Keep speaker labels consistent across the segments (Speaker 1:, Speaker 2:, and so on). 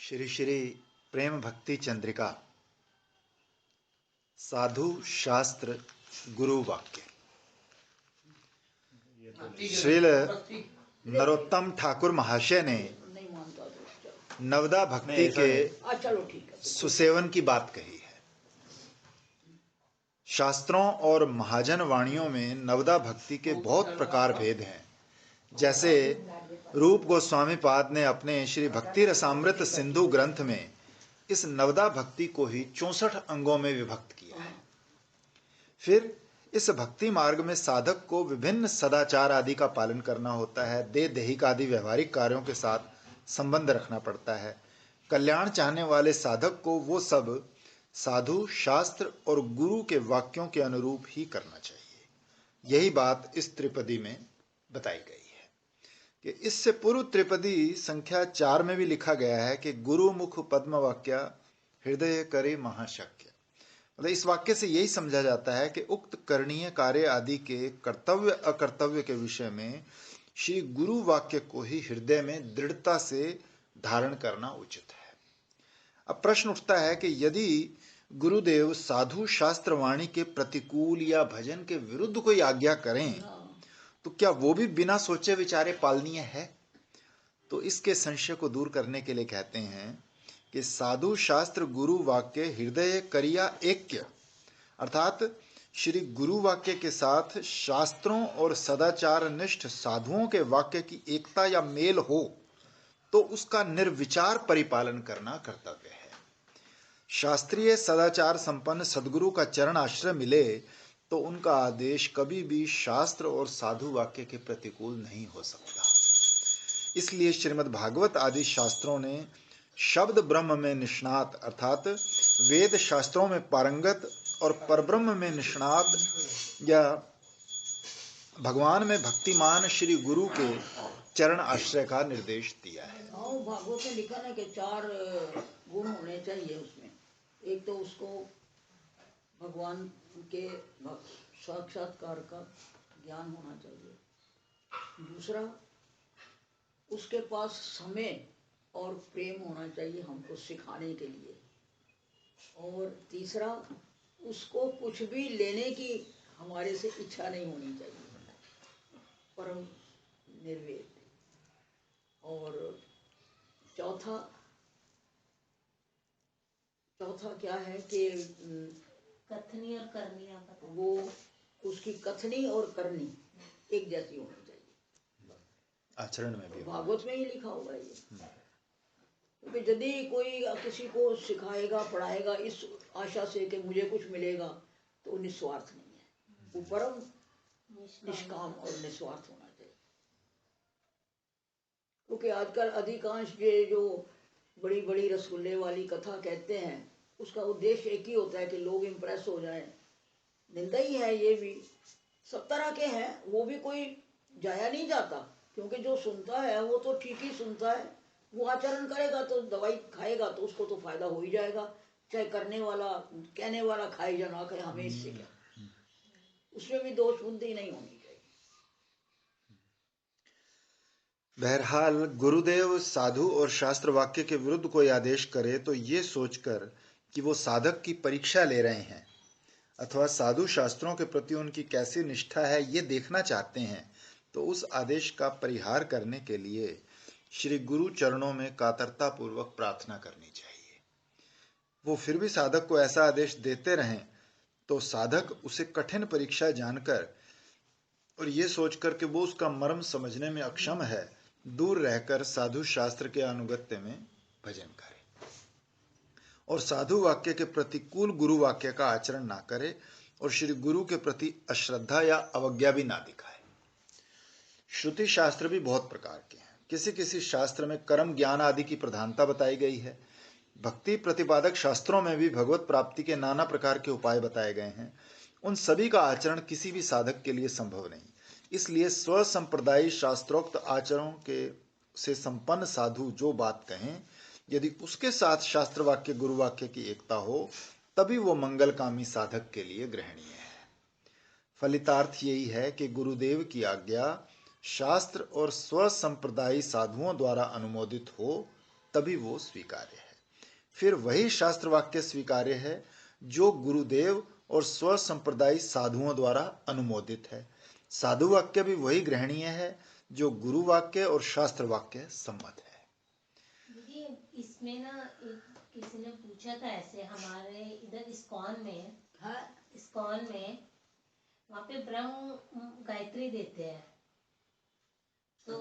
Speaker 1: श्री श्री प्रेम भक्ति चंद्रिका साधु शास्त्र गुरु वाक्य। श्रील नरोत्तम ठाकुर महाशय ने नवदा भक्ति के सुसेवन की बात कही है। शास्त्रों और महाजन वाणियों में नवदा भक्ति के बहुत प्रकार भेद हैं। जैसे रूप गोस्वामी पाद ने अपने श्री भक्ति रसामृत सिंधु ग्रंथ में इस नवदा भक्ति को ही 64 अंगों में विभक्त किया है। फिर इस भक्ति मार्ग में साधक को विभिन्न सदाचार आदि का पालन करना होता है। देह दैहिक आदि व्यवहारिक कार्यों के साथ संबंध रखना पड़ता है। कल्याण चाहने वाले साधक को वो सब साधु शास्त्र और गुरु के वाक्यों के अनुरूप ही करना चाहिए। यही बात इस त्रिपदी में बताई गई है कि इससे पूर्व त्रिपदी संख्या 4 में भी लिखा गया है कि गुरु मुख पद्म वाक्य हृदय करे महाशक्य। मतलब इस वाक्य से यही समझा जाता है कि उक्त करणीय कार्य आदि के कर्तव्य अकर्तव्य के विषय में श्री गुरु वाक्य को ही हृदय में दृढ़ता से धारण करना उचित है। अब प्रश्न उठता है कि यदि गुरुदेव साधु शास्त्र वाणी के प्रतिकूल या भजन के विरुद्ध कोई आज्ञा करें तो क्या वो भी बिना सोचे विचारे पालनीय है? तो इसके संशय को दूर करने के लिए कहते हैं कि साधु शास्त्र गुरु वाक्य हृदय करिया ऐक्य, अर्थात श्री गुरु वाक्य के साथ शास्त्रों और सदाचार निष्ठ साधुओं के वाक्य की एकता या मेल हो तो उसका निर्विचार परिपालन करना कर्तव्य है। शास्त्रीय सदाचार संपन्न सद्गुरु का चरण आश्रय मिले तो उनका आदेश कभी भी शास्त्र और साधु वाक्य के प्रतिकूल नहीं हो सकता। इसलिए श्रीमद् भागवत आदि शास्त्रों ने शब्द ब्रह्म में निष्णात अर्थात वेद शास्त्रों में पारंगत और परब्रह्म में निष्णात या भगवान में भक्तिमान श्री गुरु के चरण आश्रय का निर्देश दिया है।
Speaker 2: भागवत में लिखा है कि 4 गुण होने चाहिए उसमें। एक तो उसको भगवान के साक्षात्कार का ज्ञान होना चाहिए। दूसरा, उसके पास समय और प्रेम होना चाहिए हमको सिखाने के लिए। और तीसरा, उसको कुछ भी लेने की हमारे से इच्छा नहीं होनी चाहिए, परम निर्वेद। और चौथा क्या है कि
Speaker 3: कथनी और करनी,
Speaker 2: वो उसकी कथनी और करनी एक जैसी होनी चाहिए।
Speaker 1: आचरण में भी
Speaker 2: भागवत में ही लिखा हुआ है ये। क्योंकि यदि कोई किसी को सिखाएगा पढ़ाएगा इस आशा से कि मुझे कुछ मिलेगा तो निस्वार्थ नहीं है, वो परम निष्काम और निस्वार्थ होना चाहिए। क्योंकि आजकल अधिकांश ये जो बड़ी बड़ी रसगुल्ले वाली कथा कहते हैं उसका उद्देश्य एक ही होता है कि लोग इम्प्रेस हो जाएं। निंदा ही है ये भी। सब तरह के हैं, वो भी कोई जाया नहीं जाता, क्योंकि जो सुनता है वो तो ठीक ही सुनता है। वो आचरण करेगा तो दवाई खाएगा तो उसको तो फायदा हो ही जाएगा, चाहे करने वाला कहने वाला खाए या ना खाए, हमें इससे क्या। उसमें भी दोष बुद्धि नहीं होनी चाहिए।
Speaker 1: बहरहाल गुरुदेव साधु और शास्त्र वाक्य के विरुद्ध कोई आदेश करे तो ये सोचकर कि वो साधक की परीक्षा ले रहे हैं अथवा साधु शास्त्रों के प्रति उनकी कैसी निष्ठा है ये देखना चाहते हैं तो उस आदेश का परिहार करने के लिए श्री गुरु चरणों में कातरता पूर्वक प्रार्थना करनी चाहिए। वो फिर भी साधक को ऐसा आदेश देते रहें तो साधक उसे कठिन परीक्षा जानकर और ये सोचकर कि वो उसका मर्म समझने में अक्षम है दूर रहकर साधु शास्त्र के अनुगत्य में भजन करे और साधु वाक्य के प्रतिकूल गुरु वाक्य का आचरण ना करे और श्री गुरु के प्रति अश्रद्धा या अवज्ञा भी ना दिखाए। श्रुति शास्त्र भी बहुत प्रकार के हैं। किसी किसी शास्त्र में कर्म ज्ञान आदि की प्रधानता बताई गई है। भक्ति प्रतिपादक शास्त्रों में भी भगवत प्राप्ति के नाना प्रकार के उपाय बताए गए हैं। उन सभी का आचरण किसी भी साधक के लिए संभव नहीं। इसलिए स्व संप्रदायी शास्त्रोक्त आचरणों के से संपन्न साधु जो बात कहें यदि उसके साथ शास्त्र वाक्य गुरु वाक्य की एकता हो तभी वो मंगलकामी साधक के लिए ग्रहणीय है। फलितार्थ यही है कि गुरुदेव की आज्ञा शास्त्र और स्व संप्रदायी साधुओं द्वारा अनुमोदित हो तभी वो स्वीकार्य है। फिर वही शास्त्र वाक्य स्वीकार्य है जो गुरुदेव और स्व संप्रदायी साधुओं द्वारा अनुमोदित है। साधु वाक्य भी वही ग्रहणीय है जो गुरु वाक्य और शास्त्र वाक्य सम्मत है।
Speaker 3: दीदी इसमें ना किसी ने पूछा था ऐसे, हमारे इधर इस्कॉन में
Speaker 2: है।
Speaker 3: इस्कॉन में वहाँ पे ब्रह्म गायत्री देते हैं, तो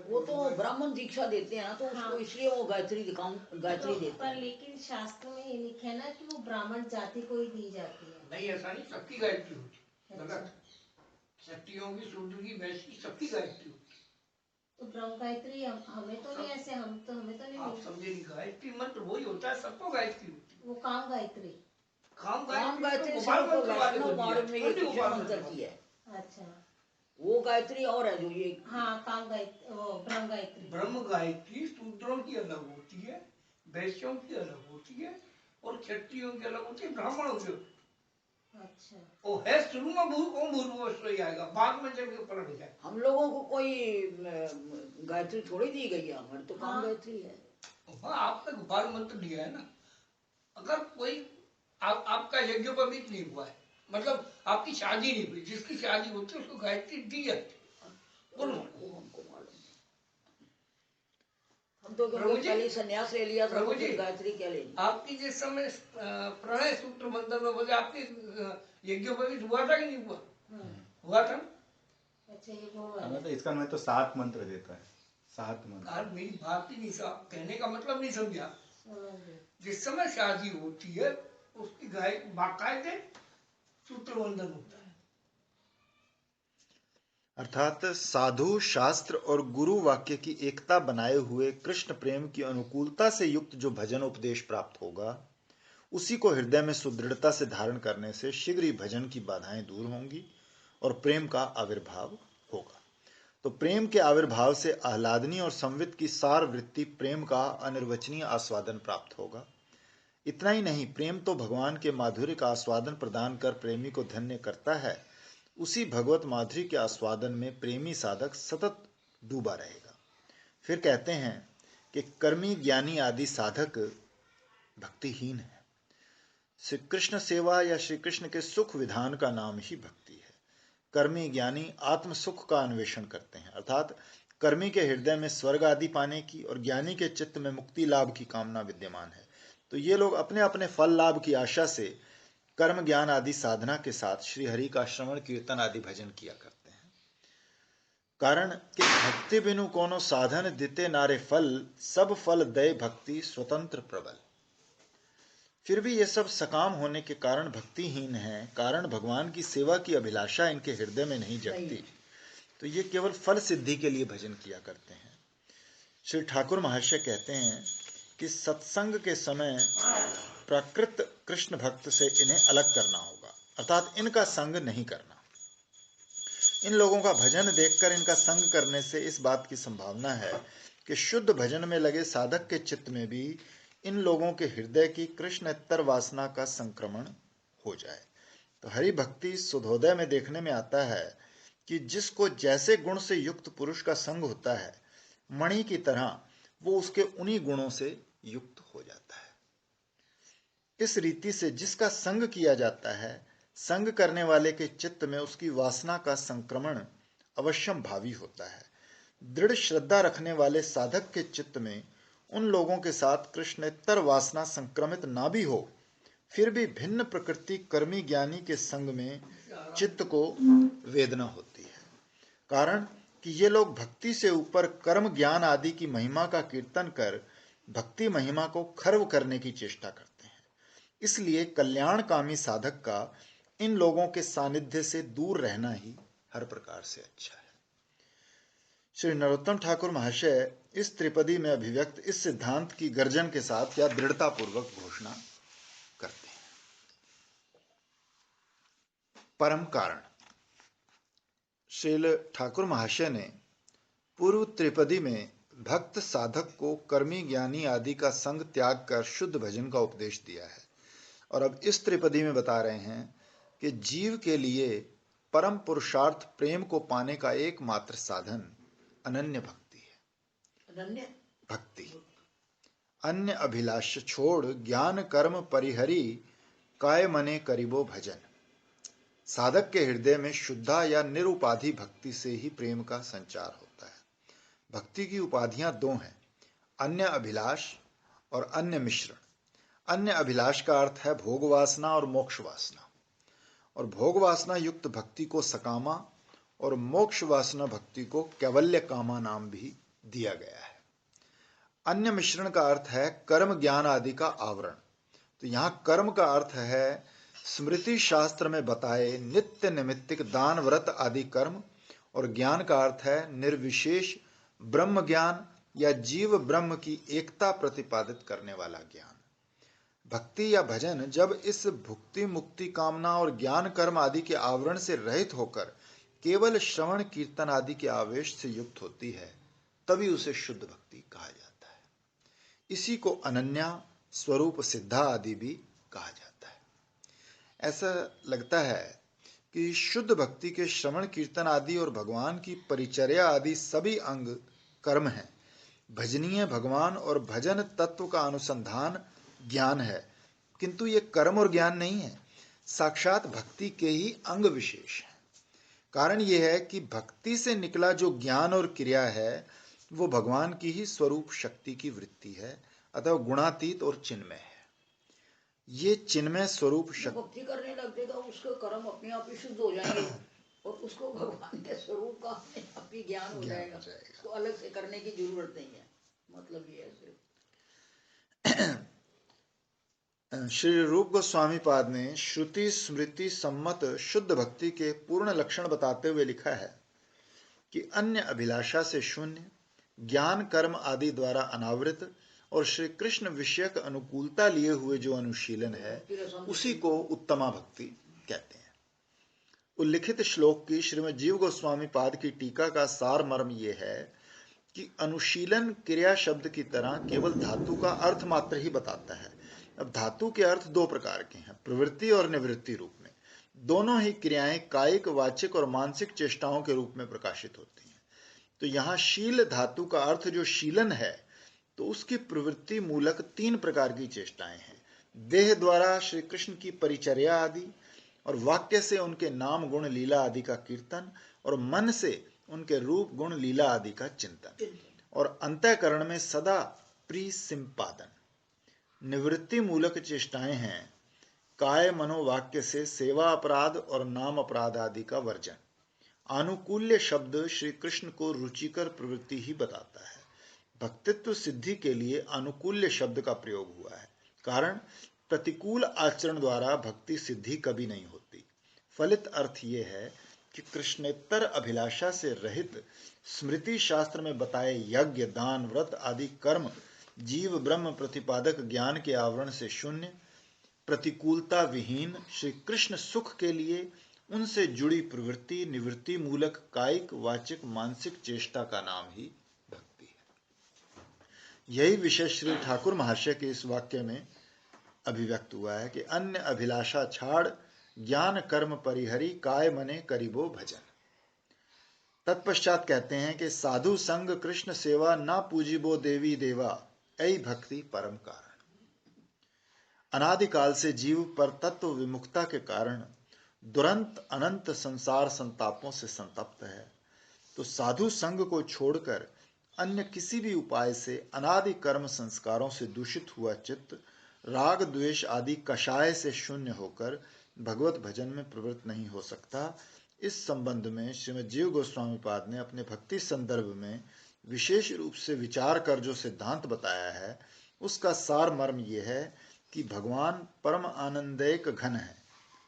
Speaker 2: वो तो ब्राह्मण दीक्षा देते हैं ना, तो उसको
Speaker 3: हाँ।
Speaker 2: इसलिए वो गायत्री देते
Speaker 3: पर
Speaker 2: हैं।
Speaker 3: लेकिन शास्त्र में ये लिखा है ना कि वो ब्राह्मण जाति को ही दी जाती है।
Speaker 4: नहीं, ऐसा नहीं, सबकी गायत्री होती है।
Speaker 3: अच्छा,
Speaker 4: गलत। क्षत्रियों की, शूद्र की, वैश्य की, सबकी गायत्री होती
Speaker 3: तो ब्रह्म गायत्री हमें तो नहीं ऐसे, हमें तो नहीं
Speaker 4: है। आप
Speaker 3: मिली।
Speaker 4: समझे नहीं, गायत्री मंत्र वही होता है, सबको गायत्री होती है।
Speaker 3: वो काम गायत्री।
Speaker 4: काम
Speaker 2: राम
Speaker 4: गायत्री
Speaker 2: गायत्री
Speaker 4: तो
Speaker 2: से
Speaker 4: गोपाल
Speaker 2: तो
Speaker 4: मंत्र वाले
Speaker 2: वैष्णव
Speaker 4: को
Speaker 2: मार्ग में
Speaker 4: दिया
Speaker 2: ये
Speaker 4: है।
Speaker 2: कृष्ण
Speaker 4: गोपाल
Speaker 2: मंत्र
Speaker 4: मंत्र
Speaker 2: की है।
Speaker 3: अच्छा,
Speaker 2: वो गायत्री और है जो ये
Speaker 3: हाँ काम गायत्री, वो ब्रह्म गायत्री।
Speaker 4: ब्रह्म गायत्री शूद्रों की अलग होती है, वैश्यों की अलग होती है, और क्षत्रियों की अलग होती है, ब्राह्मणों की।
Speaker 3: अच्छा,
Speaker 4: वो है शुरू में ओम भूर्भुवः स्वः ही आएगा, बाद में जब ये पलट जाए।
Speaker 2: हम लोगों को कोई गायत्री थोड़ी दी गई है, हमारी तो काम
Speaker 3: हाँ।
Speaker 2: गायत्री है।
Speaker 4: हाँ, आपने गोपाल मंत्र दिया है ना। अगर कोई आपका यज्ञोपवीत नहीं हुआ है, मतलब आपकी शादी नहीं हुई, जिसकी शादी होती है उसको गायत्री दी जाती है। बोलो।
Speaker 2: वो हमको मालूम नहीं। हम तो
Speaker 4: प्रभु
Speaker 2: क्योंकि
Speaker 4: जी,
Speaker 2: पहले संन्यास ले लिया था,
Speaker 4: प्रभु
Speaker 2: तो फिर
Speaker 4: जी,
Speaker 2: गायत्री क्या लेनी।
Speaker 4: आपकी जिस समय प्रणय सूत्र मंत्र में बोले, आपकी यज्ञोपवीत हुआ था कि नहीं हुआ? हुआ था।
Speaker 3: अच्छा ये वो है।
Speaker 5: हमें तो इसका मैं तो 7 मंत्र देता है, 7 मंत्र।
Speaker 4: यार मेरी बात ही नहीं, साहब कहने का मतलब नहीं समझा।
Speaker 3: समझ गई।
Speaker 4: जिस समय शादी होती है उसकी गाय बाकायदे सूत्र वंदन होता है।
Speaker 1: अर्थात साधु शास्त्र और गुरु वाक्य की एकता बनाए हुए कृष्ण प्रेम की अनुकूलता से युक्त जो भजन उपदेश प्राप्त होगा, उसी को हृदय में सुदृढ़ता से धारण करने से शीघ्र ही भजन की बाधाएं दूर होंगी और प्रेम का आविर्भाव होगा। तो प्रेम के आविर्भाव से आह्लादनी और संवित की सार वृत्ति प्रेम का अनिर्वचनीय आस्वादन प्राप्त होगा। इतना ही नहीं, प्रेम तो भगवान के माधुर्य का आस्वादन प्रदान कर प्रेमी को धन्य करता है। उसी भगवत माधुर्य के आस्वादन में प्रेमी साधक सतत डूबा रहेगा। फिर कहते हैं कि कर्मी ज्ञानी आदि साधक भक्तिहीन है। श्री कृष्ण सेवा या श्री कृष्ण के सुख विधान का नाम ही भक्ति है। कर्मी ज्ञानी आत्म सुख का अन्वेषण करते हैं, अर्थात कर्मी के हृदय में स्वर्ग आदि पाने की और ज्ञानी के चित्त में मुक्ति लाभ की कामना विद्यमान है। तो ये लोग अपने अपने फल लाभ की आशा से कर्म ज्ञान आदि साधना के साथ श्री हरि का श्रवण कीर्तन आदि भजन किया करते हैं। कारण कि भक्ति बिनु कोनो साधन दिते नारे फल, सब फल दय भक्ति स्वतंत्र प्रबल। फिर भी ये सब सकाम होने के कारण भक्तिहीन हैं, कारण भगवान की सेवा की अभिलाषा इनके हृदय में नहीं जगती, तो ये केवल फल सिद्धि के लिए भजन किया करते हैं। श्री ठाकुर महाशय कहते हैं कि सत्संग के समय प्राकृत कृष्ण भक्त से इन्हें अलग करना होगा, अर्थात इनका संग नहीं करना। इन लोगों का भजन देखकर इनका संग करने से इस बात की संभावना है कि शुद्ध भजन में लगे साधक के चित्त में भी इन लोगों के हृदय की कृष्णेत्तर वासना का संक्रमण हो जाए। तो हरि भक्ति सुधोदय में देखने में आता है कि जिसको जैसे गुण से युक्त पुरुष का संग होता है, मणि की तरह वो उसके उन्हीं गुणों से युक्त हो जाता है। इस रीति से जिसका संग किया जाता है, संग करने वाले के चित्त में उसकी वासना का संक्रमण अवश्यम भावी होता है। दृढ़ श्रद्धा रखने वाले साधक के चित्त में उन लोगों के साथ कृष्णेत्तर वासना संक्रमित ना भी हो, फिर भी भिन्न प्रकृति कर्मी ज्ञानी के संग में चित्त को वेदना होती है। कारण कि ये लोग भक्ति से ऊपर कर्म ज्ञान आदि की महिमा का कीर्तन कर भक्ति महिमा को खर्व करने की चेष्टा करते हैं। इसलिए कल्याणकामी साधक का इन लोगों के सानिध्य से दूर रहना ही हर प्रकार से अच्छा है। श्री नरोत्तम ठाकुर महाशय इस त्रिपदी में अभिव्यक्त इस सिद्धांत की गर्जन के साथ या दृढ़ता पूर्वक घोषणा करते हैं। परम कारण। श्रील ठाकुर महाशय ने पूर्व त्रिपदी में भक्त साधक को कर्मी ज्ञानी आदि का संग त्याग कर शुद्ध भजन का उपदेश दिया है, और अब इस त्रिपदी में बता रहे हैं कि जीव के लिए परम पुरुषार्थ प्रेम को पाने का एकमात्र साधन अनन्य भक्ति है।
Speaker 2: अनन्य
Speaker 1: भक्ति। अन्य अभिलाष छोड़ ज्ञान कर्म परिहरी, काय मने करीबो भजन। साधक के हृदय में शुद्धा या निरुपाधि भक्ति से ही प्रेम का संचार होता है। भक्ति की उपाधियां दो हैं, अन्य अभिलाष और अन्य मिश्रण। अन्य अभिलाष का अर्थ है भोग वासना और मोक्ष वासना, और भोग वासना युक्त भक्ति को सकामा और मोक्ष वासना भक्ति को कैवल्य कामा नाम भी दिया गया है। अन्य मिश्रण का अर्थ है कर्म ज्ञान आदि का आवरण। तो यहां कर्म का अर्थ है स्मृति शास्त्र में बताए नित्य निमित्तिक दान व्रत आदि कर्म, और ज्ञान का अर्थ है निर्विशेष ब्रह्म ज्ञान या जीव ब्रह्म की एकता प्रतिपादित करने वाला ज्ञान। भक्ति या भजन जब इस भुक्ति मुक्ति कामना और ज्ञान कर्म आदि के आवरण से रहित होकर केवल श्रवण कीर्तन आदि के आवेश से युक्त होती है, तभी उसे शुद्ध भक्ति कहा जाता है। इसी को अनन्या, स्वरूप सिद्धा आदि भी कहा जाता है। ऐसा लगता है कि शुद्ध भक्ति के श्रवण कीर्तन आदि और भगवान की परिचर्या आदि सभी अंग कर्म हैं। भजनीय भगवान और भजन तत्व का अनुसंधान ज्ञान है, किंतु ये कर्म और ज्ञान नहीं है, साक्षात भक्ति के ही अंग विशेष हैं। कारण यह है कि भक्ति से निकला जो ज्ञान और क्रिया है वो भगवान की ही स्वरूप शक्ति की वृत्ति है, अतः गुणातीत और चिन्मय है। ये चिन्मय स्वरूप शक्ति
Speaker 2: भक्ति करने लगते तो उसके कर्म अपने आप ही शुद्ध हो जाएंगे और उसको भगवान के स्वरूप का अपने आप ही ज्ञान हो जाएगा। तो अलग से करने की जरूरत नहीं है, मतलब ये है।
Speaker 1: श्री रूप गोस्वामी पाद ने श्रुति स्मृति सम्मत शुद्ध भक्ति के पूर्ण लक्षण बताते हुए लिखा है कि अन्य अभिलाषा से शून्य, ज्ञान कर्म आदि द्वारा अनावृत और श्री कृष्ण विषयक अनुकूलता लिए हुए जो अनुशीलन है उसी को उत्तमा भक्ति कहते हैं। उल्लिखित श्लोक की श्रीमद् जीव गोस्वामी पाद की टीका का सार मर्म ये है कि अनुशीलन क्रिया शब्द की तरह केवल धातु का अर्थ मात्र ही बताता है। अब धातु के अर्थ दो प्रकार के हैं, प्रवृत्ति और निवृत्ति रूप में। दोनों ही क्रियाएं कायिक, वाचिक और मानसिक चेष्टाओं के रूप में प्रकाशित होती हैं। तो यहाँ शील धातु का अर्थ जो शीलन है, तो उसकी प्रवृत्ति मूलक तीन प्रकार की चेष्टाएं हैं। देह द्वारा श्री कृष्ण की परिचर्या आदि, और वाक्य से उनके नाम गुण लीला आदि का कीर्तन, और मन से उनके रूप गुण लीला आदि का चिंतन, और अंतःकरण में सदा प्रिय संपादन। निवृत्ति मूलक चेष्टाएं हैं काय मनोवाक्य से सेवा अपराध और नाम अपराध आदि का वर्जन। आनुकूल्य शब्द श्री कृष्ण को रुचिकर प्रवृत्ति ही बताता है। भक्तित्व सिद्धि के लिए आनुकूल्य शब्द का प्रयोग हुआ है, कारण प्रतिकूल आचरण द्वारा भक्ति सिद्धि कभी नहीं होती। फलित अर्थ ये है कि कृष्णेतर अभिलाषा से रहित स्मृति शास्त्र में बताए यज्ञ, दान, व्रत आदि कर्म जीव ब्रह्म प्रतिपादक ज्ञान के आवरण से शून्य, प्रतिकूलता विहीन श्री कृष्ण सुख के लिए उनसे जुड़ी प्रवृत्ति निवृत्ति मूलक कायिक, वाचिक, मानसिक चेष्टा का नाम ही भक्ति है। यही विषय श्री ठाकुर महाशय के इस वाक्य में अभिव्यक्त हुआ है कि अन्य अभिलाषा छाड़ ज्ञान कर्म परिहरी, काय मने करीबो भजन। तत्पश्चात कहते हैं कि साधु संग कृष्ण सेवा ना पूजिबो देवी देवा, ऐ भक्ति परम कारण। अनादिकाल से जीव पर तत्व विमुखता के कारण दुरंत अनंत संसार संतापों से संतप्त है। तो साधु संग को छोड़कर अन्य किसी भी उपाय से अनादि कर्म संस्कारों से दूषित हुआ चित्त राग द्वेष आदि कषाय से शून्य होकर भगवत भजन में प्रवृत्त नहीं हो सकता। इस संबंध में श्रीमद् जीव गोस्वामी पाद ने अपने भक्ति संदर्भ में विशेष रूप से विचार कर जो सिद्धांत बताया है उसका सार मर्म यह है कि भगवान परम आनंदैक घन है,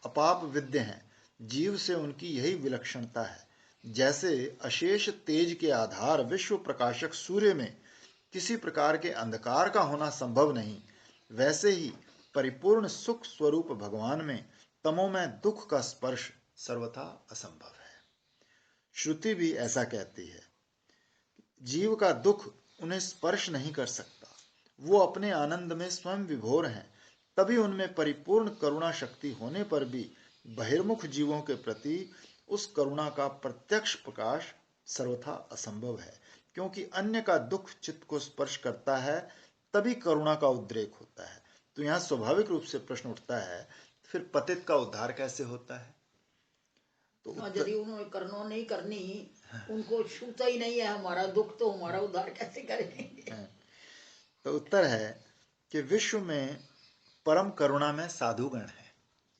Speaker 1: अपाप विद्य हैं। जीव से उनकी यही विलक्षणता है। जैसे अशेष तेज के आधार विश्व प्रकाशक सूर्य में किसी प्रकार के अंधकार का होना संभव नहीं, वैसे ही परिपूर्ण सुख स्वरूप भगवान में तमोमय दुख का स्पर्श सर्वथा असंभव है। श्रुति भी ऐसा कहती है, जीव का दुख उन्हें स्पर्श नहीं कर सकता, वो अपने आनंद में स्वयं विभोर हैं। तभी उनमें परिपूर्ण करुणा शक्ति होने पर भी बहिर्मुख जीवों के प्रति उस करुणा का प्रत्यक्ष प्रकाश सर्वथा असंभव है, क्योंकि अन्य का दुख चित्त को स्पर्श करता है, तभी करुणा का उद्रेक होता है। तो यहाँ स्वाभाविक रूप से प्रश्न उठता है, फिर पतित का उद्धार कैसे होता है? तो
Speaker 2: यदि उन्होंने करना नहीं करनी, उनको छूता ही नहीं है हमारा दुख, तो हमारा उद्धार कैसे करेंगे?
Speaker 1: तो उत्तर है कि विश्व में परम करुणा में साधुगण है।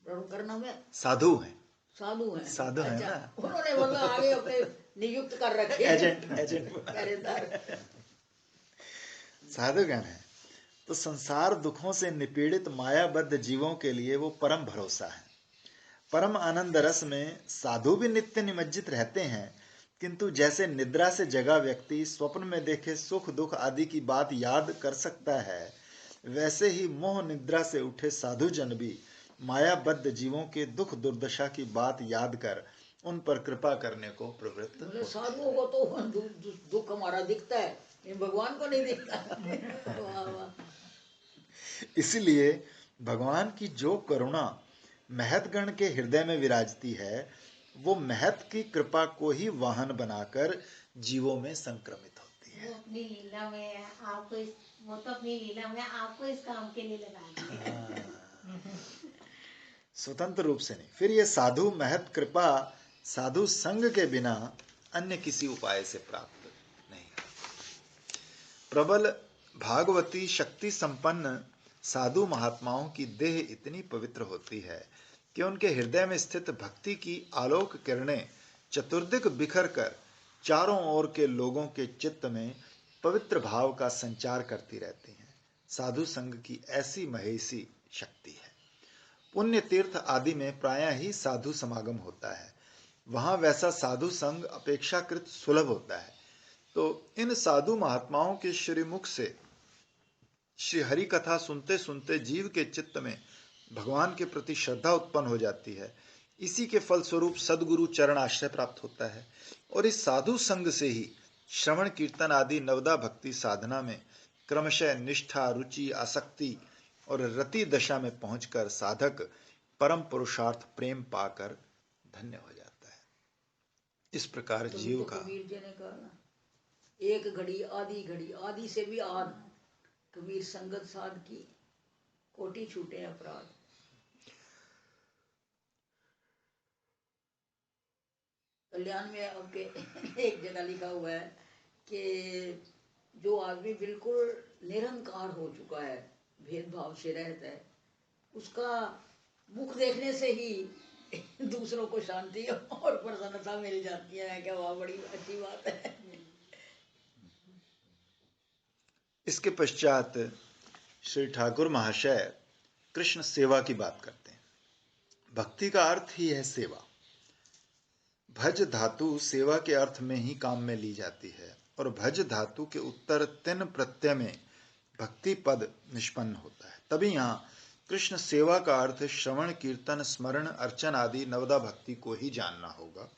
Speaker 2: परम करुणा में
Speaker 1: साधु हैं,
Speaker 2: साधु हैं।
Speaker 1: साधु हैं
Speaker 2: अच्छा,
Speaker 1: ना।
Speaker 2: उन्होंने मतलब आगे अपने नियुक्त कर रखे हैं
Speaker 1: एजेंट
Speaker 2: पहरेदार।
Speaker 1: साधुगण है। तो संसार दुखों से निपीड़ित मायाबद्ध जीवों के लिए वो परम भरोसा है। परम आनंद रस में साधु भी नित्य निमज्जित रहते हैं, किंतु जैसे निद्रा से जगा व्यक्ति स्वप्न में देखे सुख दुख आदि की बात याद कर सकता है, वैसे ही मोह निद्रा से उठे साधु जन भी मायाबद्ध जीवों के दुख दुर्दशा की बात याद कर उन पर कृपा करने को प्रवृत्त
Speaker 2: बोले
Speaker 1: होते हैं।
Speaker 2: साधुओं को तो दुख हमारा दिखता है, लेकिन भगवान को नहीं दिखता। वाह वाह।
Speaker 1: इसलिए भगवान की जो करुणा महतगण के हृदय में विराजती है, वो महत की कृपा को ही वाहन बनाकर जीवों में संक्रमित होती है।
Speaker 3: वो अपनी लीला में आपको वो तो अपनी लीला में आपको इस काम के लिए लगा दिए।
Speaker 1: स्वतंत्र रूप से नहीं। फिर ये साधु महत कृपा साधु संग के बिना अन्य किसी उपाय से प्राप्त नहीं है। प्रबल भागवती शक्ति संपन्न साधु महात्माओं की देह इतनी पवित्र होती है कि उनके हृदय में स्थित भक्ति की आलोक किरणें चतुर्दिक बिखर कर चारों ओर के लोगों के चित्त में पवित्र भाव का संचार करती रहती हैं। साधु संग की ऐसी महेशी शक्ति है। पुण्य तीर्थ आदि में प्रायः ही साधु समागम होता है, वहां वैसा साधु संग अपेक्षाकृत सुलभ होता है। तो इन साधु महात्माओं के श्रीमुख से श्री हरि कथा सुनते सुनते जीव के चित्त में भगवान के प्रति श्रद्धा उत्पन्न हो जाती है। इसी के फलस्वरूप सदगुरु चरण आश्रय प्राप्त होता है, और इस साधु संग से ही श्रवण कीर्तन आदि नवदा भक्ति साधना में क्रमशः निष्ठा रुचि आसक्ति और रति दशा में पहुंचकर साधक परम पुरुषार्थ प्रेम पाकर धन्य हो जाता है। इस प्रकार जीव का
Speaker 2: कबीर जी ने कहा ना, एक घड़ी आधी घड़ी, आधी से भी आध, कबीर संगत साध की कोटि छूटे अपराध। कल्याण में आपके एक जगह लिखा हुआ है कि जो आदमी बिल्कुल निरंकार हो चुका है, भेदभाव से रहता है, उसका मुख देखने से ही दूसरों को शांति और प्रसन्नता मिल जाती है। क्या वाह, बड़ी अच्छी बात है।
Speaker 1: इसके पश्चात श्री ठाकुर महाशय कृष्ण सेवा की बात करते हैं। भक्ति का अर्थ ही है सेवा। भज धातु सेवा के अर्थ में ही काम में ली जाती है, और भज धातु के उत्तर तिन प्रत्यय में भक्ति पद निष्पन्न होता है। तभी यहाँ कृष्ण सेवा का अर्थ श्रवण कीर्तन स्मरण अर्चन आदि नवदा भक्ति को ही जानना होगा।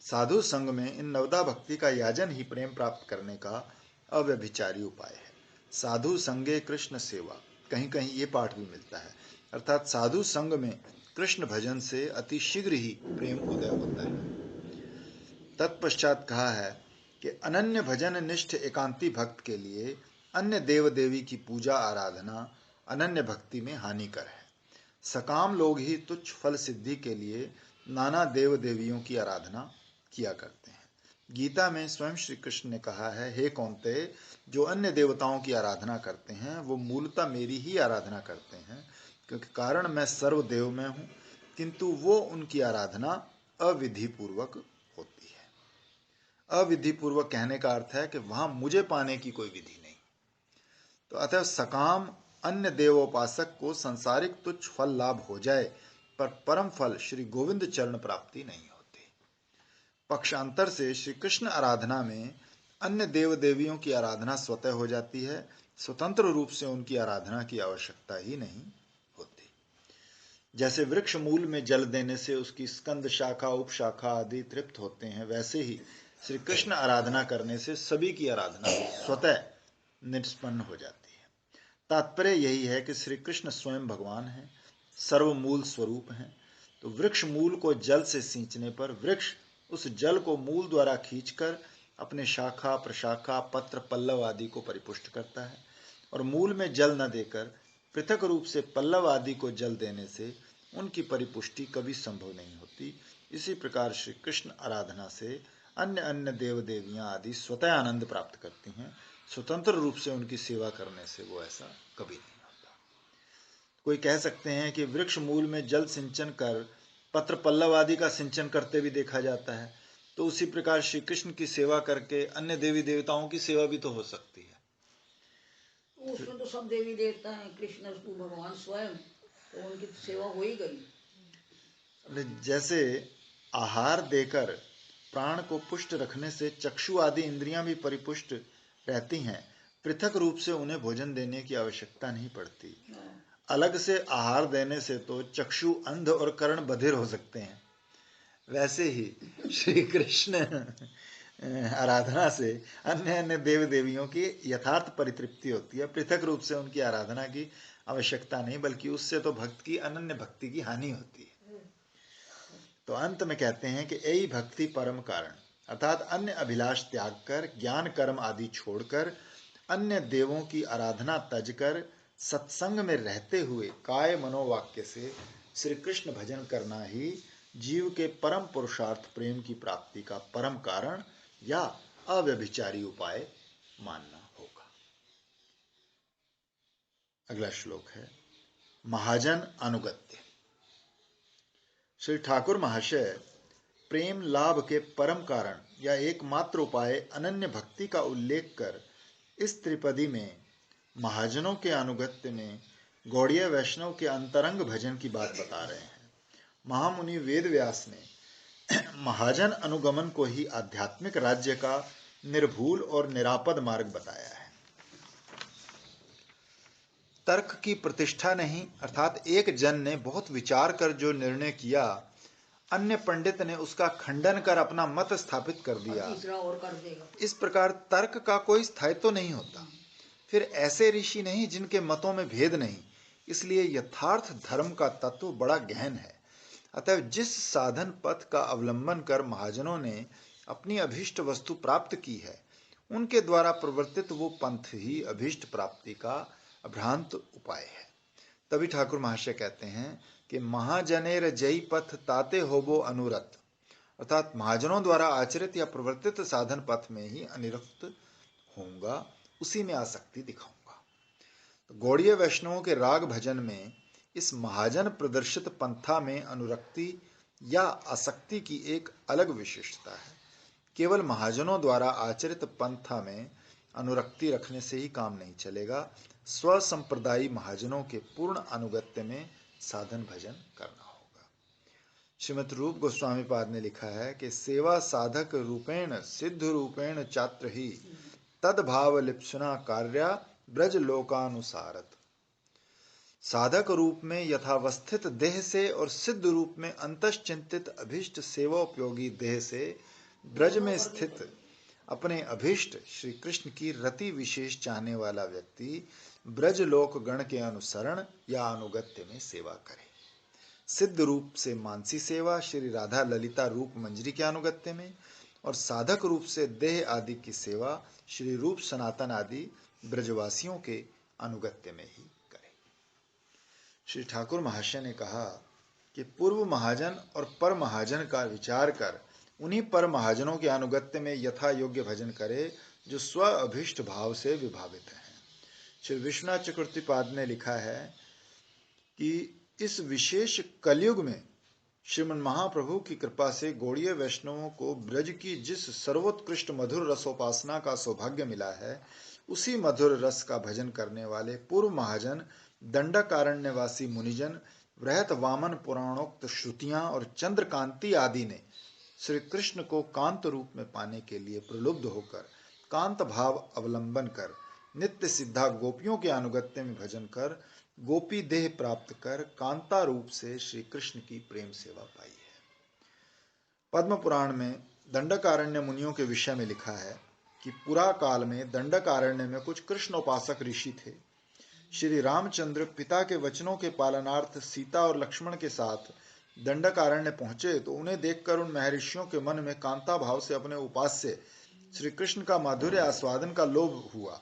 Speaker 1: साधु संग में इन नवदा भक्ति का याजन ही प्रेम प्राप्त करने का अव्यभिचारी उपाय है। साधु संगे कृष्ण सेवा, कहीं कहीं ये पाठ भी मिलता है, अर्थात साधु संग में कृष्ण भजन से अति शीघ्र ही प्रेम उदय होता है। तत्पश्चात कहा है कि अनन्य भजन निष्ठ एकांती भक्त के लिए अन्य देव देवी की पूजा आराधना अनन्य भक्ति में हानिकर है। सकाम लोग ही तुच्छ फल सिद्धि के लिए नाना देव देवियों की आराधना किया करते हैं। गीता में स्वयं श्री कृष्ण ने कहा है, हे कौन्तेय, जो अन्य देवताओं की आराधना करते हैं वो मूलतः मेरी ही आराधना करते हैं, क्योंकि कारण मैं सर्वदेव में हूँ, किंतु वो उनकी आराधना अविधि पूर्वक होती है। अविधि पूर्वक कहने का अर्थ है कि वहां मुझे पाने की कोई विधि नहीं। तो अतः सकाम अन्य देवोपासक को सांसारिक तुच्छ फल लाभ हो जाए, पर परम फल श्री गोविंद चरण प्राप्ति नहीं होती। पक्षांतर से श्री कृष्ण आराधना में अन्य देव देवियों की आराधना स्वतः हो जाती है, स्वतंत्र रूप से उनकी आराधना की आवश्यकता ही नहीं होती। जैसे वृक्ष मूल में जल देने से उसकी स्कंद शाखा उपशाखा आदि तृप्त होते हैं, वैसे ही श्री कृष्ण आराधना करने से सभी की आराधना स्वतः निष्पन्न हो जाती है। तात्पर्य यही है कि श्री कृष्ण स्वयं भगवान हैं, सर्वमूल स्वरूप हैं। तो वृक्ष मूल को जल से सींचने पर वृक्ष उस जल को मूल द्वारा खींचकर अपने शाखा प्रशाखा पत्र पल्लव आदि को परिपुष्ट करता है, और मूल में जल न देकर पृथक रूप से पल्लव आदि को जल देने से उनकी परिपुष्टि कभी संभव नहीं होती। इसी प्रकार श्री कृष्ण आराधना से अन्य अन्य देव देवियां आदि स्वतः आनंद प्राप्त करती हैं, स्वतंत्र रूप से उनकी सेवा करने से वो ऐसा कभी नहीं होता। कोई कह सकते हैं कि वृक्ष मूल में जल सिंचन कर पत्र पल्लव आदि का सिंचन करते भी देखा जाता है, तो उसी प्रकार श्री कृष्ण की सेवा करके अन्य देवी देवताओं की सेवा भी तो हो सकती है।
Speaker 2: उसमें तो सब देवी देवता हैं, कृष्ण भगवान स्वयं, तो उनकी तो सेवा हो ही गई।
Speaker 1: जैसे आहार देकर प्राण को पुष्ट रखने से चक्षु आदि इंद्रियां भी परिपुष्ट रहती हैं, पृथक रूप से उन्हें भोजन देने की आवश्यकता नहीं पड़ती। अलग से आहार देने से तो चक्षु अंध और कर्ण बधिर हो सकते हैं। वैसे ही श्री कृष्ण आराधना से अन्य अन्य देव देवियों की यथार्थ परितृप्ति होती है, पृथक रूप से उनकी आराधना की आवश्यकता नहीं, बल्कि उससे तो भक्त की अनन्य भक्ति की हानि होती है। तो अंत में कहते हैं कि यही भक्ति परम कारण, अर्थात अन्य अभिलाष त्याग कर ज्ञान कर्म आदि छोड़कर अन्य देवों की आराधना तज कर सत्संग में रहते हुए काय मनोवाक्य से श्री कृष्ण भजन करना ही जीव के परम पुरुषार्थ प्रेम की प्राप्ति का परम कारण या अव्यभिचारी उपाय मानना होगा। अगला श्लोक है महाजन अनुगत्य। श्री ठाकुर महाशय प्रेम लाभ के परम कारण या एकमात्र उपाय अनन्य भक्ति का उल्लेख कर इस त्रिपदी में महाजनों के अनुगत्य में गौड़ीय वैष्णव के अंतरंग भजन की बात बता रहे हैं। महामुनि वेद व्यास ने महाजन अनुगमन को ही आध्यात्मिक राज्य का निर्भूल और निरापद मार्ग बताया है। तर्क की प्रतिष्ठा नहीं, अर्थात एक जन ने बहुत विचार कर जो निर्णय किया, अन्य पंडित ने उसका खंडन कर अपना मत स्थापित कर दिया,
Speaker 2: तीसरा और कर देगा।
Speaker 1: इस प्रकार तर्क का कोई स्थायित्व नहीं होता। फिर ऐसे ऋषि नहीं जिनके मतों में भेद नहीं, इसलिए यथार्थ धर्म का तत्व बड़ा गहन है। अतः जिस साधन पथ का अवलंबन कर महाजनों ने अपनी अभीष्ट वस्तु प्राप्त की है, उनके द्वारा प्रवर्तित वो पंथ ही अभीष्ट प्राप्ति का अभ्रांत उपाय है। तभी ठाकुर महाशय कहते हैं कि महाजनेर जय पथ ताते होबो अनुरत, अर्थात महाजनों द्वारा आचरित या प्रवर्तित साधन पथ में ही अनिरुक्त होऊंगा, उसी में आसक्ति दिखाऊंगा। तो गौड़ीय वैष्णवों के राग भजन में इस महाजन प्रदर्शित पंथा में अनुरक्ति या आसक्ति की एक अलग विशेषता है। केवल महाजनों द्वारा आचरित पंथा में अनुरक्ति रखने से ही काम नहीं चलेगा, स्वसंप्रदायी महाजनों के पूर्ण अनुगत्य में साधन भजन करना होगा। श्रीमद् रूप गोस्वामी पाद ने लिखा है कि सेवा साधक रूपेण सिद्ध रूपेण चात्र ही तद्भाव लिप्सुना कार्या ब्रज लोकानुसारत। साधक रूप में यथावस्थित देह से और सिद्ध रूप में अंतश्चिंतित अभीष्ट सेवा उपयोगी देह से ब्रज में स्थित अपने अभीष्ट श्री कृष्ण की रति विशेष चाहने वाला व्यक्ति ब्रज लोक गण के अनुसरण या अनुगत्य में सेवा करे। सिद्ध रूप से मानसी सेवा श्री राधा ललिता रूप मंजरी के अनुगत्य में, और साधक रूप से देह आदि की सेवा श्री रूप सनातन आदि ब्रजवासियों के अनुगत्य में ही करे। श्री ठाकुर महाशय ने कहा कि पूर्व महाजन और पर महाजन का विचार कर उन्हीं पर महाजनों के अनुगत्य में यथा योग्य भजन करे जो स्व अभिष्ट भाव से विभावित हैं। श्री विश्वनाथ चक्रवर्ती पाद ने लिखा है कि इस विशेष कलयुग में श्रीमन महाप्रभु की कृपा से गौड़ीय वैष्णवों को ब्रज की जिस सर्वोत्कृष्ट मधुर रसोपासना का सौभाग्य मिला है, उसी मधुर रस का भजन करने वाले पूर्व महाजन दंडकारण्यवासी मुनिजन वृहत वामन पुराणोक्त श्रुतियां और चंद्रकांति आदि ने श्री कृष्ण को कांत रूप में पाने के लिए प्रलुब्ध होकर कांत भाव अवलंबन कर नित्य सिद्धा गोपियों के अनुगत्य में भजन कर गोपी देह प्राप्त कर कांता रूप से श्री कृष्ण की प्रेम सेवा पाई है। पद्म पुराण में दंडकारण्य मुनियों के विषय में लिखा है कि पुरा काल में दंडकारण्य में कुछ कृष्णोपासक ऋषि थे। श्री रामचंद्र पिता के वचनों के पालनार्थ सीता और लक्ष्मण के साथ दंडकारण्य पहुंचे तो उन्हें देखकर उन महर्षियों के मन में कांता भाव से अपने उपास्य श्री कृष्ण का माधुर्य आस्वादन का लोभ हुआ।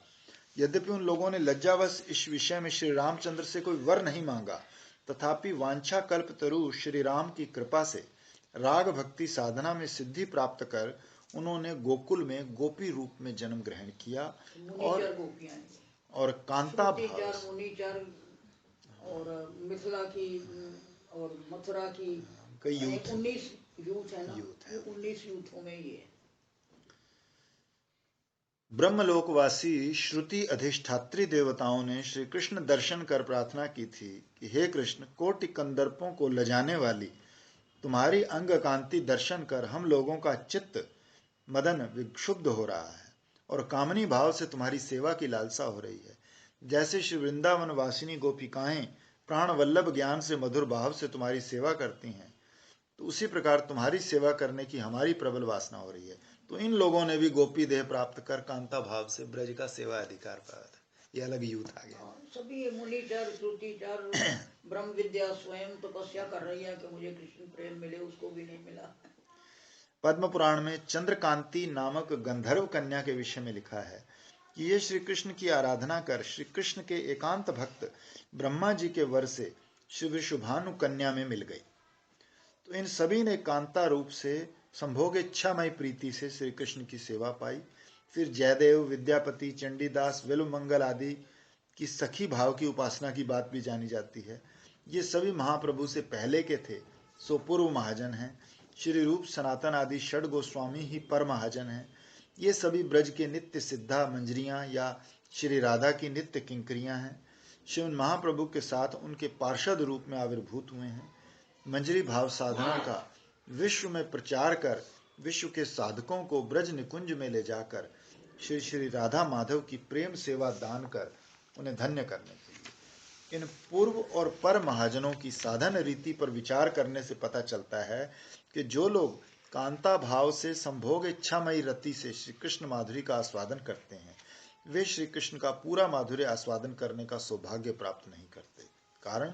Speaker 1: यद्यपि उन लोगों ने लज्जावश इस विषय में श्री रामचंद्र से कोई वर नहीं मांगा, तथापि वांछा कल्पतरु श्री राम की कृपा से राग भक्ति साधना में सिद्धि प्राप्त कर उन्होंने गोकुल में गोपी रूप में जन्म ग्रहण किया
Speaker 2: मुनिचर गोपियां हैं।
Speaker 1: और कांता भाव
Speaker 2: श्रुतिचर,
Speaker 1: से
Speaker 2: मुनिचर और मिथिला की और मथुरा की
Speaker 1: कई यूथ
Speaker 2: 19 यूथ है ना,
Speaker 1: यूथ है।
Speaker 2: 19 यूथों में ये है।
Speaker 1: ब्रह्मलोकवासी श्रुति अधिष्ठात्री देवताओं ने श्री कृष्ण दर्शन कर प्रार्थना की थी कि हे कृष्ण, कोटि कंदर्पों को लजाने वाली तुम्हारी अंग कांति दर्शन कर हम लोगों का चित्त मदन विक्षुब्ध हो रहा है और कामनी भाव से तुम्हारी सेवा की लालसा हो रही है। जैसे श्री वृंदावन वासिनी गोपिकाएं प्राण वल्लभ ज्ञान से मधुर भाव से तुम्हारी सेवा करती हैं, तो उसी प्रकार तुम्हारी सेवा करने की हमारी प्रबल वासना हो रही है। तो इन लोगों ने भी गोपी देह प्राप्त कर कांता भाव से ब्रज का सेवा अधिकार पाया था। ये अलग यूथ आ गया।
Speaker 2: सभी ये मुनिचर, श्रुतिचर, ब्रह्म विद्या स्वयं तपस्या कर रही है कि मुझे कृष्ण प्रेम मिले, उसको भी नहीं मिला।
Speaker 1: पद्म पुराण में चंद्रकांति नामक गंधर्व कन्या के विषय में लिखा है कि ये श्री कृष्ण की आराधना कर श्री कृष्ण के एकांत भक्त ब्रह्मा जी के वर से श्री विशुभानु कन्या में मिल गई। तो इन सभी ने कांता रूप से संभोग इच्छामय प्रीति से श्री कृष्ण की सेवा पाई। फिर जयदेव, विद्यापति, चंडीदास, विल्वमंगल आदि की सखी भाव की उपासना की बात भी जानी जाती है। ये सभी महाप्रभु से पहले के थे, सो पूर्व महाजन हैं। श्री रूप, सनातन आदि षड गोस्वामी ही पर महाजन हैं। ये सभी ब्रज के नित्य सिद्धा मंजरियां या श्री राधा की नित्य किंकरियां हैं। शिव महाप्रभु के साथ उनके पार्षद रूप में आविर्भूत हुए हैं। मंजरी भाव साधना का विश्व में प्रचार कर विश्व के साधकों को ब्रज निकुंज में ले जाकर श्री श्री राधा माधव की प्रेम सेवा दान कर उन्हें धन्य करने के लिए इन पूर्व और पर महाजनों की साधन रीति पर विचार करने से पता चलता है कि जो लोग कांता भाव से संभोग इच्छामयी रति से श्री कृष्ण माधुरी का आस्वादन करते हैं, वे श्री कृष्ण का पूरा माधुर्य आस्वादन करने का सौभाग्य प्राप्त नहीं करते। कारण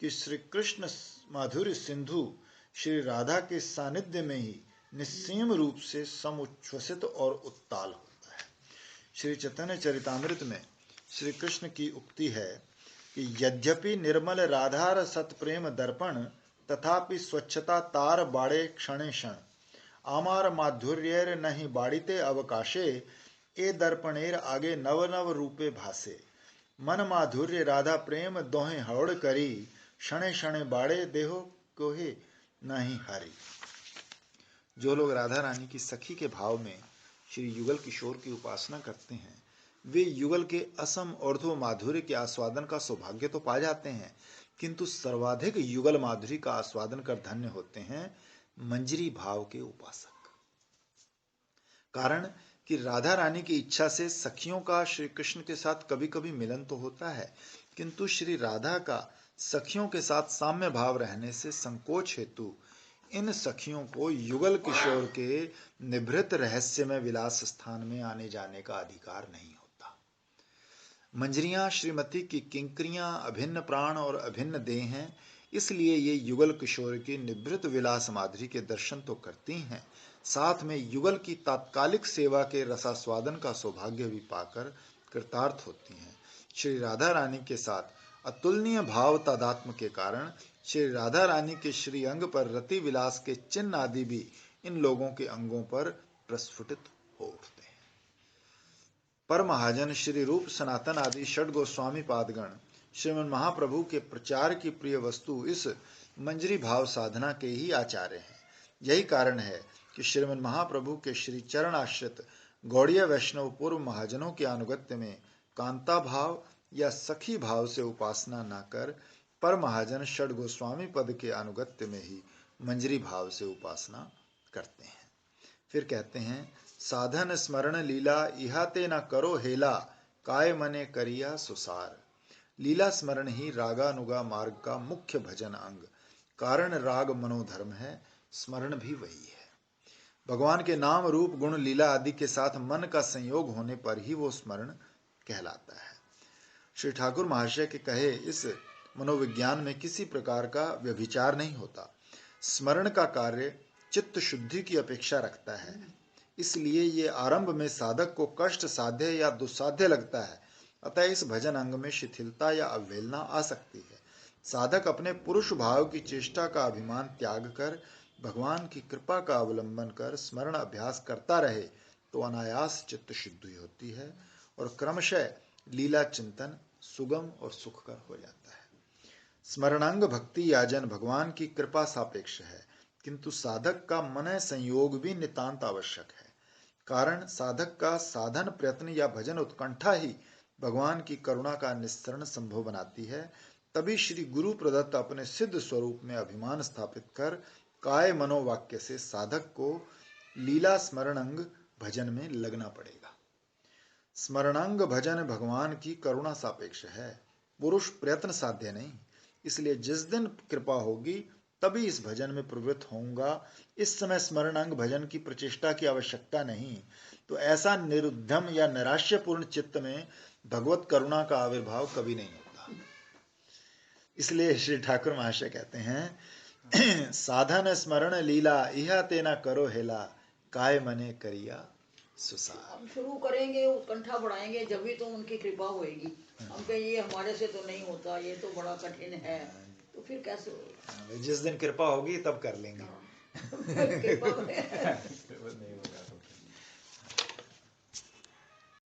Speaker 1: कि श्री कृष्ण माधुर्य सिंधु श्री राधा के सानिध्य में ही निस्सीम रूप से समुच्छ्वसित और उत्ताल होता है। श्री चैतन्य चरितामृत में श्री कृष्ण की उक्ति है कि यद्यपि निर्मल राधार सत प्रेम दर्पण तथापि स्वच्छता तार बाड़े क्षणे क्षण आमार माधुर्येर नहीं बाड़ीते अवकाशे ए दर्पणेर आगे नव नव रूपे भासे मन माधुर्य राधा प्रेम दोहे हौड़ करी क्षणे क्षणे बाड़े देहो कोहे नहीं हारी। जो लोग राधा रानी की सखी के भाव में श्री युगल किशोर की उपासना करते हैं, वे युगल के असम और्ध्व माधुर्य के आस्वादन का सौभाग्य तो पा जाते हैं, किंतु सर्वाधिक युगल माधुरी का आस्वादन कर धन्य होते हैं मंजरी भाव के उपासक। कारण कि राधा रानी की इच्छा से सखियों का श्री कृष्ण के साथ कभी कभी मिलन तो होता है, किंतु श्री राधा का सखियों के साथ साम्य भाव रहने से संकोच हेतु इन सखियों को युगल किशोर के निभृत रहस्यमय विलास स्थान में आने जाने का अधिकार नहीं होता। मंजरियां श्रीमती की किंकरियां अभिन्न प्राण और अभिन्न देह हैं, इसलिए ये युगल किशोर की निभृत विलास माधुरी के दर्शन तो करती हैं, साथ में युगल की तात्कालिक सेवा के रसास्वादन का सौभाग्य भी पाकर कृतार्थ होती हैं। श्री राधा रानी के साथ अतुलनीय भाव तादात्म्य के कारण श्री राधा रानी के श्री अंग पर रति विलास के चिन्ह आदि भी इन लोगों के अंगों पर प्रस्फुटित हो उठते हैं। पर महाजन श्री रूप, सनातन आदि षड गोस्वामी पादगण श्रीमन महाप्रभु के प्रचार की प्रिय वस्तु इस मंजरी भाव साधना के ही आचार्य हैं। यही कारण है कि श्रीमन महाप्रभु के श्री चरण आश्रित गौड़ीय वैष्णव पूर्व महाजनों के अनुगत्य में कांता भाव या सखी भाव से उपासना न कर पर महाजन षड गोस्वामी पद के अनुगत्य में ही मंजरी भाव से उपासना करते हैं। फिर कहते हैं, साधन स्मरण लीला इहाते न करो हेला काय मने करिया सुसार। लीला स्मरण ही रागानुगा मार्ग का मुख्य भजन अंग, कारण राग मनोधर्म है, स्मरण भी वही है। भगवान के नाम रूप गुण लीला आदि के साथ मन का संयोग होने पर ही वो स्मरण कहलाता है। श्री ठाकुर महाशय के कहे इस मनोविज्ञान में किसी प्रकार का व्यभिचार नहीं होता। स्मरण का कार्य चित्त शुद्धि की अपेक्षा रखता है। इसलिए ये आरंभ में साधक को कष्ट साध्य या दुस्साध्य लगता है। अतः इस भजन अंग में शिथिलता या अवहेलना आ सकती है। साधक अपने पुरुष भाव की चेष्टा का अभिमान त्याग कर भगवान की कृपा का अवलंबन कर स्मरण अभ्यास करता रहे तो अनायास चित्त शुद्धि होती है और क्रमशः लीला चिंतन सुगम और सुखकर हो जाता है। स्मरणांग भक्ति याजन भगवान की कृपा सापेक्ष है, किंतु साधक का मन संयोग भी नितांत आवश्यक है। कारण साधक का साधन प्रयत्न या भजन उत्कंठा ही भगवान की करुणा का निस्सरण संभव बनाती है। तभी श्री गुरु प्रदत्त अपने सिद्ध स्वरूप में अभिमान स्थापित कर काय मनोवाक्य से साधक को लीला स्मरणंग भजन में लगना पड़ेगा। स्मरणांग भजन भगवान की करुणा सापेक्ष है, पुरुष प्रयत्न साध्य नहीं। इसलिए जिस दिन कृपा होगी तभी इस भजन में प्रवृत्त होऊंगा। इस समय स्मरणांग भजन की प्रचेष्टा की आवश्यकता नहीं। तो ऐसा निरुद्धम या नैराश्यपूर्ण चित्त में भगवत करुणा का आविर्भाव कभी नहीं होता। इसलिए श्री ठाकुर महाशय कहते हैं साधन स्मरण लीला इहा तेना करो हेला काय मने करिया सुसार।
Speaker 2: हम शुरू करेंगे, उत्कंठा बढ़ाएंगे, जब भी तो उनकी कृपा होएगी। हम कहें ये हमारे से तो नहीं होता, ये तो बड़ा कठिन है, तो फिर कैसे होगा?
Speaker 1: जिस दिन कृपा होगी तब कर लेंगे।
Speaker 2: कृपा